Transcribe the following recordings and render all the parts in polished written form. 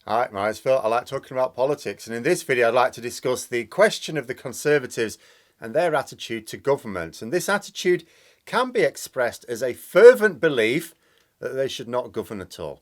Hi, my name's Phil. I like talking about politics, and in this video, I'd like to discuss the question of the Conservatives and their attitude to government. And this attitude can be expressed as a fervent belief that they should not govern at all.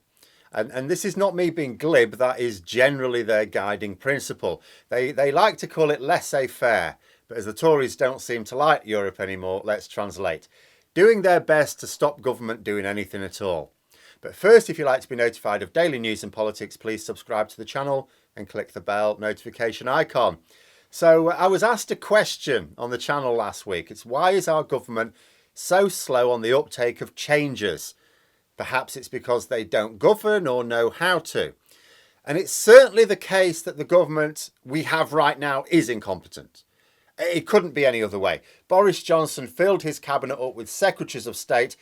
And this is not me being glib, that is generally their guiding principle. They like to call it laissez faire, but as the Tories don't seem to like Europe anymore, let's translate. Doing their best to stop government doing anything at all. But first, if you'd like to be notified of daily news and politics, please subscribe to the channel and click the bell notification icon. So I was asked a question on the channel last week. It's why is our government so slow on the uptake of changes? Perhaps it's because they don't govern or know how to. And it's certainly the case that the government we have right now is incompetent. It couldn't be any other way. Boris Johnson filled his cabinet up with secretaries of state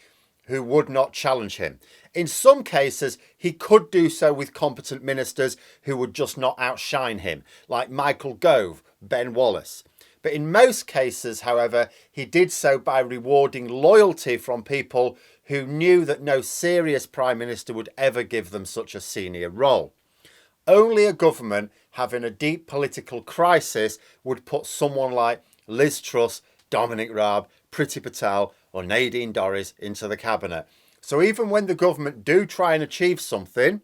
who would not challenge him. In some cases, he could do so with competent ministers who would just not outshine him, like Michael Gove, Ben Wallace. But in most cases, however, he did so by rewarding loyalty from people who knew that no serious Prime Minister would ever give them such a senior role. Only a government having a deep political crisis would put someone like Liz Truss, Dominic Raab, Priti Patel or Nadine Dorries into the cabinet. So even when the government do try and achieve something,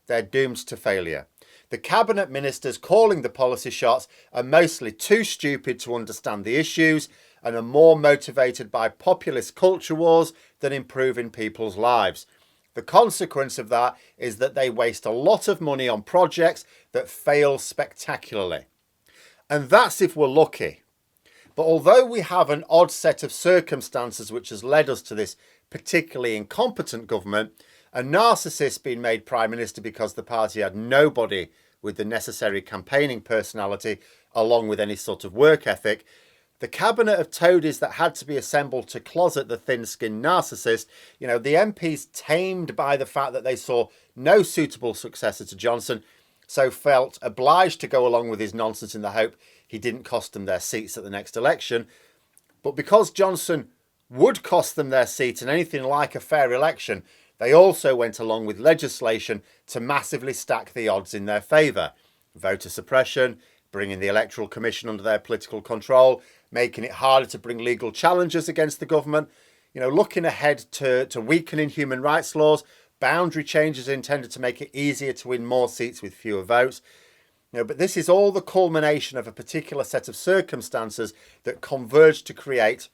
they're doomed to failure. The cabinet ministers calling the policy shots are mostly too stupid to understand the issues and are more motivated by populist culture wars than improving people's lives. The consequence of that is that they waste a lot of money on projects that fail spectacularly. And that's if we're lucky. But although we have an odd set of circumstances which has led us to this particularly incompetent government, a narcissist being made Prime Minister because the party had nobody with the necessary campaigning personality along with any sort of work ethic, the cabinet of toadies that had to be assembled to closet the thin-skinned narcissist, the MPs tamed by the fact that they saw no suitable successor to Johnson, so felt obliged to go along with his nonsense in the hope he didn't cost them their seats at the next election. But because Johnson would cost them their seat in anything like a fair election, they also went along with legislation to massively stack the odds in their favour. Voter suppression, bringing the Electoral Commission under their political control, making it harder to bring legal challenges against the government, looking ahead to weakening human rights laws, boundary changes intended to make it easier to win more seats with fewer votes. But this is all the culmination of a particular set of circumstances that converged to create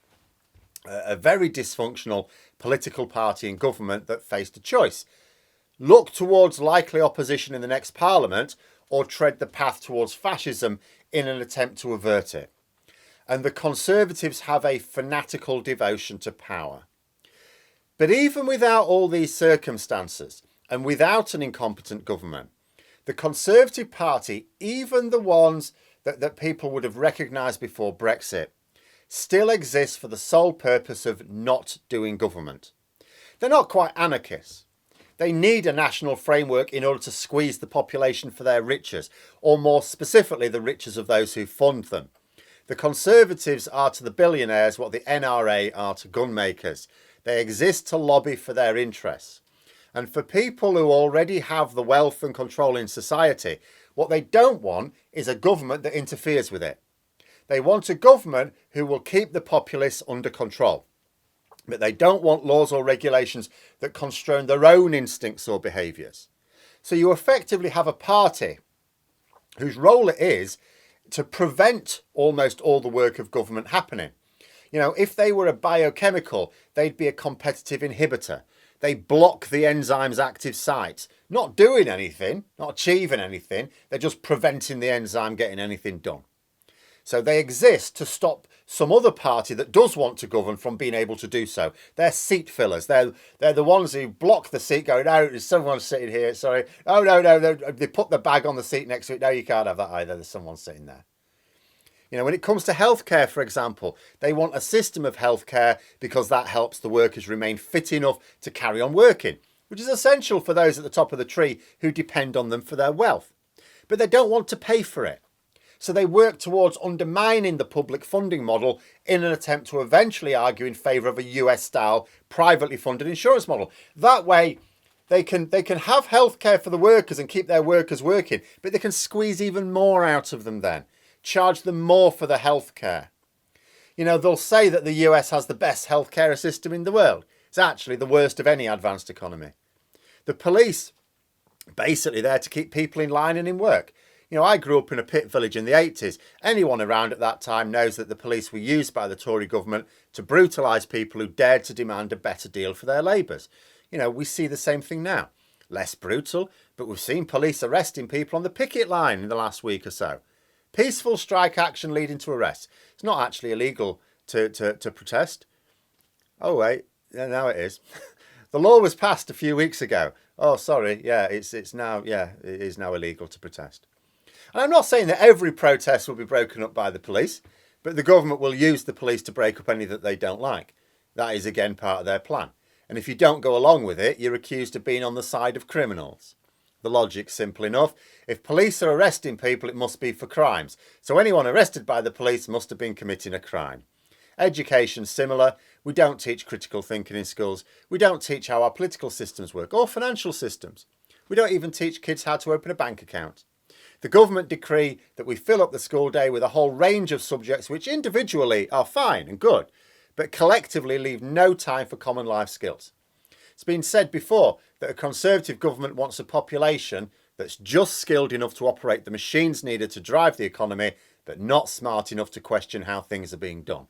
a very dysfunctional political party in government that faced a choice. Look towards likely opposition in the next parliament or tread the path towards fascism in an attempt to avert it. And the Conservatives have a fanatical devotion to power. But even without all these circumstances and without an incompetent government, the Conservative Party, even the ones that people would have recognised before Brexit, still exists for the sole purpose of not doing government. They're not quite anarchists. They need a national framework in order to squeeze the population for their riches, or more specifically, the riches of those who fund them. The Conservatives are to the billionaires what the NRA are to gunmakers. They exist to lobby for their interests. And for people who already have the wealth and control in society, what they don't want is a government that interferes with it. They want a government who will keep the populace under control. But they don't want laws or regulations that constrain their own instincts or behaviours. So you effectively have a party whose role it is to prevent almost all the work of government happening. If they were a biochemical, they'd be a competitive inhibitor. They block the enzyme's active sites, not doing anything, not achieving anything. They're just preventing the enzyme getting anything done. So they exist to stop some other party that does want to govern from being able to do so. They're seat fillers. They're the ones who block the seat going, oh, there's someone sitting here, sorry. Oh, no. They put the bag on the seat next to it. No, you can't have that either. There's someone sitting there. When it comes to healthcare, for example, they want a system of healthcare because that helps the workers remain fit enough to carry on working, which is essential for those at the top of the tree who depend on them for their wealth. But they don't want to pay for it. So they work towards undermining the public funding model in an attempt to eventually argue in favour of a US-style privately funded insurance model. That way, They can have healthcare for the workers and keep their workers working, but they can squeeze even more out of them then. Charge them more for the healthcare. You know, they'll say that the US has the best healthcare system in the world. It's actually the worst of any advanced economy. The police, basically there to keep people in line and in work. You know, I grew up in a pit village in the 80s. Anyone around at that time knows that the police were used by the Tory government to brutalise people who dared to demand a better deal for their labours. You know, we see the same thing now. Less brutal, but we've seen police arresting people on the picket line in the last week or so. Peaceful strike action leading to arrests. It's not actually illegal to protest. Oh, wait, now it is. The law was passed a few weeks ago. Oh, sorry, yeah, it is now illegal to protest. And I'm not saying that every protest will be broken up by the police, but the government will use the police to break up any that they don't like. That is, again, part of their plan. And if you don't go along with it, you're accused of being on the side of criminals. The logic's simple enough. If police are arresting people, it must be for crimes. So anyone arrested by the police must have been committing a crime. Education's similar. We don't teach critical thinking in schools. We don't teach how our political systems work or financial systems. We don't even teach kids how to open a bank account. The government decree that we fill up the school day with a whole range of subjects which individually are fine and good, but collectively leave no time for common life skills. It's been said before that a Conservative government wants a population that's just skilled enough to operate the machines needed to drive the economy, but not smart enough to question how things are being done.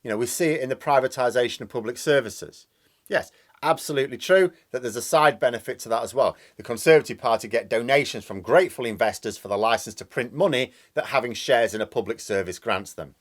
You know, we see it in the privatisation of public services. Yes, absolutely true that there's a side benefit to that as well. The Conservative Party get donations from grateful investors for the licence to print money that having shares in a public service grants them.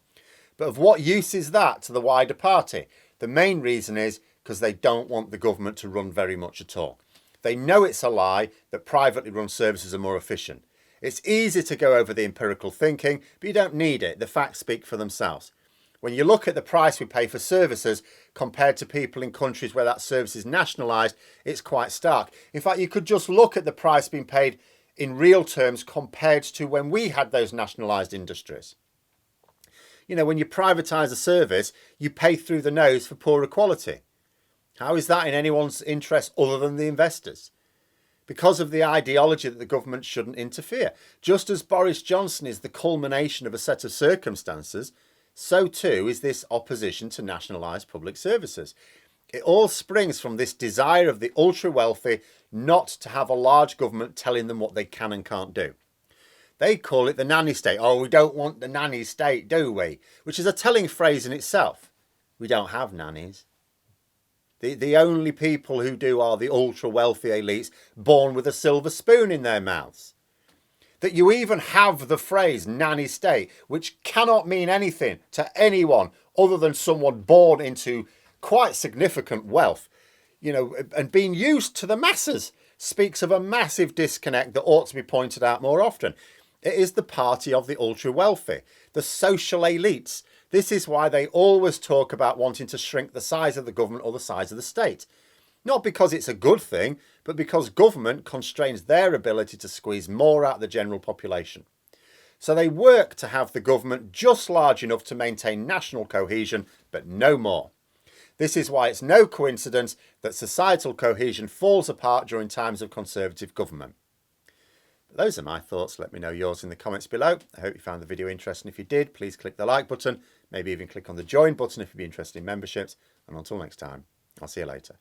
But of what use is that to the wider party? The main reason is because they don't want the government to run very much at all. They know it's a lie that privately run services are more efficient. It's easy to go over the empirical thinking, but you don't need it. The facts speak for themselves. When you look at the price we pay for services compared to people in countries where that service is nationalised, it's quite stark. In fact, you could just look at the price being paid in real terms compared to when we had those nationalised industries. You know, when you privatise a service, you pay through the nose for poorer quality. How is that in anyone's interest other than the investors? Because of the ideology that the government shouldn't interfere. Just as Boris Johnson is the culmination of a set of circumstances, so too is this opposition to nationalised public services. It all springs from this desire of the ultra-wealthy not to have a large government telling them what they can and can't do. They call it the nanny state. Oh, we don't want the nanny state, do we? Which is a telling phrase in itself. We don't have nannies. The only people who do are the ultra-wealthy elites born with a silver spoon in their mouths. That you even have the phrase nanny state, which cannot mean anything to anyone other than someone born into quite significant wealth, you know, and being used to the masses, speaks of a massive disconnect that ought to be pointed out more often. It is the party of the ultra-wealthy, the social elites. This is why they always talk about wanting to shrink the size of the government or the size of the state. Not because it's a good thing, but because government constrains their ability to squeeze more out of the general population. So they work to have the government just large enough to maintain national cohesion, but no more. This is why it's no coincidence that societal cohesion falls apart during times of Conservative government. Those are my thoughts. Let me know yours in the comments below. I hope you found the video interesting. If you did, please click the like button. Maybe even click on the join button if you'd be interested in memberships. And until next time, I'll see you later.